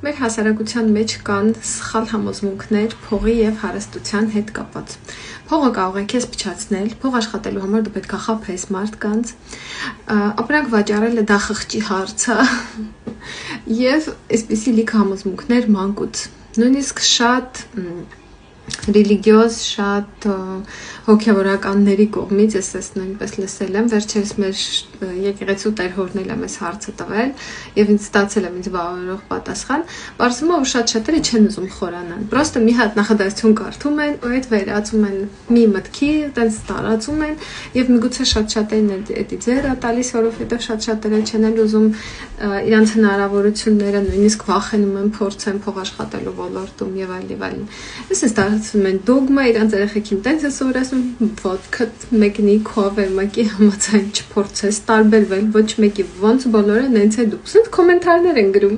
Մեր հասարակության մեջ կան սխալ համոզմունքներ փողի եւ հարստության հետ կապված։ Փողը կարող է քեզ փչացնել, փող աշխատելու համար դու պետք է խաբես մարդկանց, ապրանք վաճառելը դա խղճի հարց է, եւ այսպիսի լիք համոզմունքներ մանկուց։ Նույնիսկ շատ ռելիգիոզ, շատ հոգևորականների կողմից ես նույնպես լսել եմ, վերջերս մեր եկեղեցու տերհորն էլ եմ այս հարցը տվել եւ ինձ ստացել եմ ինձ վավերող պատասխան, պարզվում է որ շատ-շատերը չեն ուզում խորանան, պրոստը մի հատ նախադասություն կարդում են ու այդ վերածում են մի մտքի, այտենց տարածում են եւ միգուցե շատ-շատերն էդի ձեռը տալիս, որովհետեւ շատ-շատերը չեն էլ ուզում իրանց հնարավորությունները նույնիսկ վախենում են փորձեն փող աշխատելու ոլորտում եւ այլն։ Այսինքն ստացվում են դոգմա, իրանց երեխեքին տենց է սովորեցնում, ոդկա մեկնի քովեր մեկի համաձայն չփորձես տարբերվել, ոչ մեկի ոնց բոլորը նենց է դուք։ Սենց կոմենտարներ են գրում։